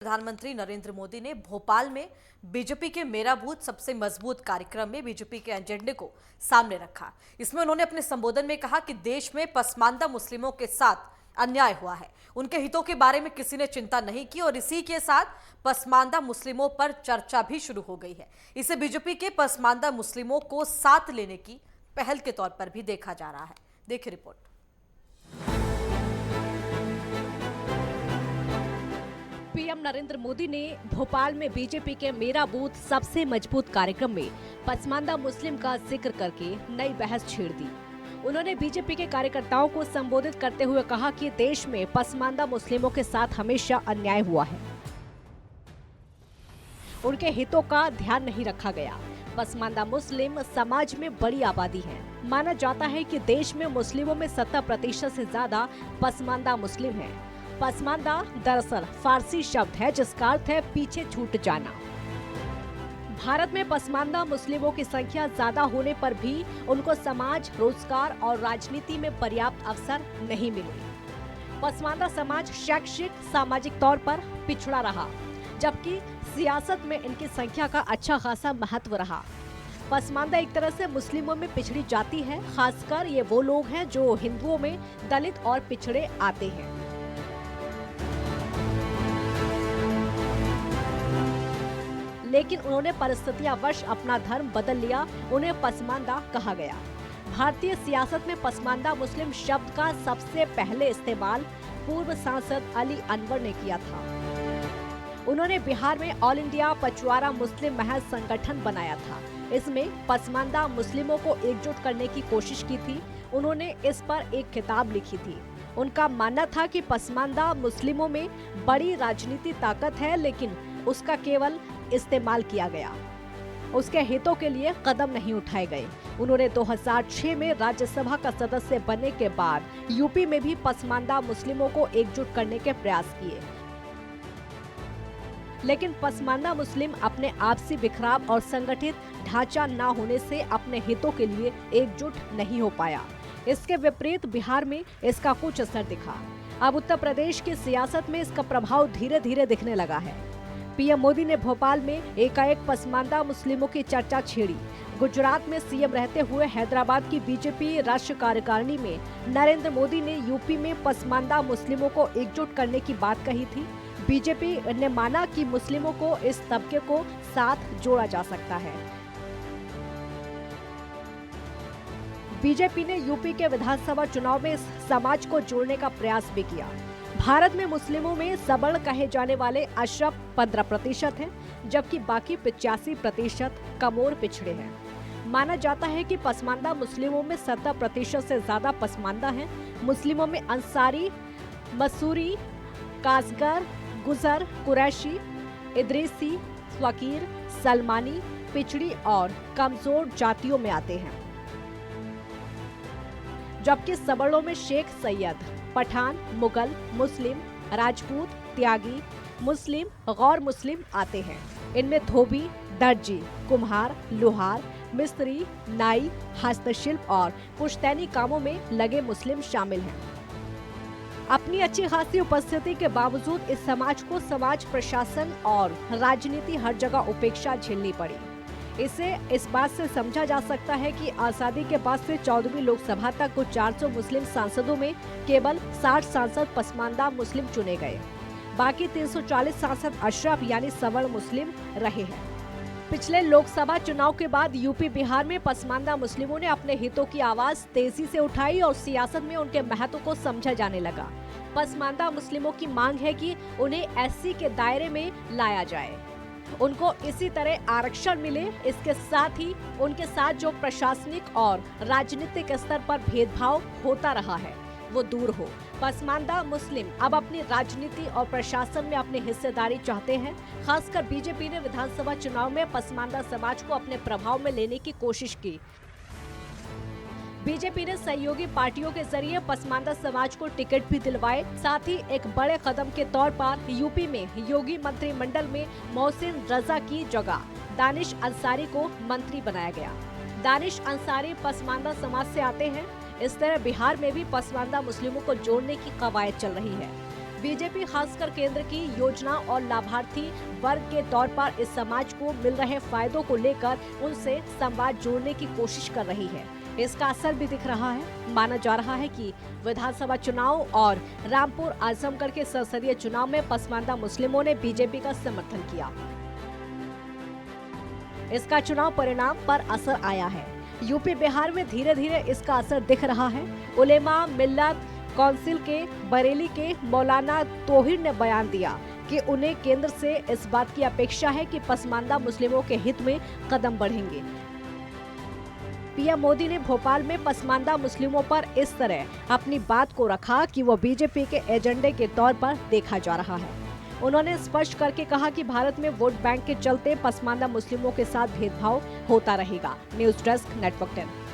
प्रधानमंत्री नरेंद्र मोदी ने भोपाल में बीजेपी के मेरा बूथ सबसे मजबूत कार्यक्रम में बीजेपी के एजेंडे को सामने रखा। इसमें उन्होंने अपने संबोधन में कहा कि देश में पसमानदा मुस्लिमों के साथ अन्याय हुआ है, उनके हितों के बारे में किसी ने चिंता नहीं की और इसी के साथ पसमानदा मुस्लिमों पर चर्चा भी शुरू हो गई है। इसे बीजेपी के पसमानदा मुस्लिमों को साथ लेने की पहल के तौर पर भी देखा जा रहा है। देखिए रिपोर्ट। पीएम नरेंद्र मोदी ने भोपाल में बीजेपी के मेरा बूथ सबसे मजबूत कार्यक्रम में पसमानदा मुस्लिम का जिक्र करके नई बहस छेड़ दी। उन्होंने बीजेपी के कार्यकर्ताओं को संबोधित करते हुए कहा कि देश में पसमानदा मुस्लिमों के साथ हमेशा अन्याय हुआ है, उनके हितों का ध्यान नहीं रखा गया। पसमानदा मुस्लिम समाज में बड़ी आबादी है। माना जाता है कि देश में मुस्लिमों में 70% से ज्यादा पसमानदा मुस्लिम है। पसमानदा दरअसल फारसी शब्द है जिसका अर्थ है पीछे छूट जाना। भारत में पसमानदा मुस्लिमों की संख्या ज्यादा होने पर भी उनको समाज, रोजगार और राजनीति में पर्याप्त अवसर नहीं मिले। पसमानदा समाज शैक्षिक, सामाजिक तौर पर पिछड़ा रहा, जबकि सियासत में इनकी संख्या का अच्छा खासा महत्व रहा। पसमानदा एक तरह से मुस्लिमों में पिछड़ी जाति है, खासकर ये वो लोग हैं जो हिंदुओं में दलित और पिछड़े आते हैं। लेकिन उन्होंने परिस्थितियांवश अपना धर्म बदल लिया, उन्हें पसमानदा कहा गया। भारतीय सियासत में पसमानदा मुस्लिम शब्द का सबसे पहले इस्तेमाल पूर्व सांसद अली अनवर ने किया था। उन्होंने बिहार में ऑल इंडिया पचवारा मुस्लिम महज संगठन बनाया था। इसमें पसमानदा मुस्लिमों को एकजुट करने की कोशिश की थी। उन्होंने इस पर एक किताब लिखी थी। उनका मानना था कि पसमानदा मुस्लिमों में बड़ी राजनीतिक ताकत है, लेकिन उसका केवल इस्तेमाल किया गया, उसके हितों के लिए कदम नहीं उठाए गए। उन्होंने 2006 में राज्यसभा का सदस्य बनने के बाद यूपी में भी पसमानदा मुस्लिमों को एकजुट करने के प्रयास किए, लेकिन पसमानदा मुस्लिम अपने आपसी बिखराव और संगठित ढांचा न होने से अपने हितों के लिए एकजुट नहीं हो पाया। इसके विपरीत बिहार में इसका कुछ असर दिखा। अब उत्तर प्रदेश की सियासत में इसका प्रभाव धीरे धीरे दिखने लगा है। पीएम मोदी ने भोपाल में एकाएक पसमानदा मुस्लिमों की चर्चा छेड़ी। गुजरात में सीएम रहते हुए हैदराबाद की बीजेपी राष्ट्रीय कार्यकारिणी में नरेंद्र मोदी ने यूपी में पसमानदा मुस्लिमों को एकजुट करने की बात कही थी। बीजेपी ने माना कि मुस्लिमों को इस तबके को साथ जोड़ा जा सकता है। बीजेपी ने यूपी के विधानसभा चुनाव में इस समाज को जोड़ने का प्रयास भी किया। भारत में मुस्लिमों में सबल कहे जाने वाले अशरफ 15% हैं, जबकि बाकी 85% कमोर पिछड़े हैं। माना जाता है कि पसमानदा मुस्लिमों में 70% से ज्यादा पसमानदा हैं। मुस्लिमों में अंसारी, मसूरी, कासगर, गुजर, कुरैशी, इदरीसी, फकीर, सलमानी, पिछड़ी और कमजोर जातियों में आते हैं, जबकि सबलों में शेख, सैयद, पठान, मुगल, मुस्लिम, राजपूत, त्यागी, मुस्लिम, गैर मुस्लिम आते हैं। इनमें धोबी, दर्जी, कुम्हार, लोहार, मिस्त्री, नाई, हस्तशिल्प और पुश्तैनी कामों में लगे मुस्लिम शामिल हैं। अपनी अच्छी खासी उपस्थिति के बावजूद इस समाज को समाज, प्रशासन और राजनीति हर जगह उपेक्षा झेलनी पड़ी। इसे इस बात से समझा जा सकता है कि आजादी के बाद से 14वीं लोकसभा तक कुछ 400 मुस्लिम सांसदों में केवल 60 सांसद पसमानदा मुस्लिम चुने गए। बाकी 340 सांसद अशरफ यानी सवर्ण मुस्लिम रहे हैं। पिछले लोकसभा चुनाव के बाद यूपी, बिहार में पसमानदा मुस्लिमों ने अपने हितों की आवाज तेजी से उठाई और सियासत में उनके महत्व को समझा जाने लगा। पसमानदा मुस्लिमों की मांग है कि उन्हें एससी के दायरे में लाया जाए, उनको इसी तरह आरक्षण मिले। इसके साथ ही उनके साथ जो प्रशासनिक और राजनीतिक स्तर पर भेदभाव होता रहा है वो दूर हो। पसमानदा मुस्लिम अब अपनी राजनीति और प्रशासन में अपनी हिस्सेदारी चाहते हैं। खासकर बीजेपी ने विधानसभा चुनाव में पसमानदा समाज को अपने प्रभाव में लेने की कोशिश की। बीजेपी ने सहयोगी पार्टियों के जरिए पसमानदा समाज को टिकट भी दिलवाए। साथ ही एक बड़े कदम के तौर पर यूपी में योगी मंत्रिमंडल में मोहसिन रजा की जगह दानिश अंसारी को मंत्री बनाया गया। दानिश अंसारी पसमानदा समाज से आते हैं। इस तरह बिहार में भी पसमानदा मुस्लिमों को जोड़ने की कवायद चल रही है। बीजेपी खासकर केंद्र की योजना और लाभार्थी वर्ग के तौर पर इस समाज को मिल रहे फायदों को लेकर उनसे संवाद जोड़ने की कोशिश कर रही है। इसका असर भी दिख रहा है। माना जा रहा है कि विधानसभा चुनाव और रामपुर आजमगढ़ के संसदीय चुनाव में पसमानदा मुस्लिमों ने बीजेपी का समर्थन किया। इसका चुनाव परिणाम पर असर आया है। यूपी बिहार में धीरे धीरे इसका असर दिख रहा है। उलेमा मिल्लत काउंसिल के बरेली के मौलाना तोहिर ने बयान दिया कि उन्हें केंद्र से इस बात की अपेक्षा है कि पसमानदा मुस्लिमों के हित में कदम बढ़ेंगे। पीएम मोदी ने भोपाल में पसमानदा मुस्लिमों पर इस तरह अपनी बात को रखा कि वो बीजेपी के एजेंडे के तौर पर देखा जा रहा है। उन्होंने स्पष्ट करके कहा कि भारत में वोट बैंक के चलते पसमानदा मुस्लिमों के साथ भेदभाव होता रहेगा। News desk, network 10।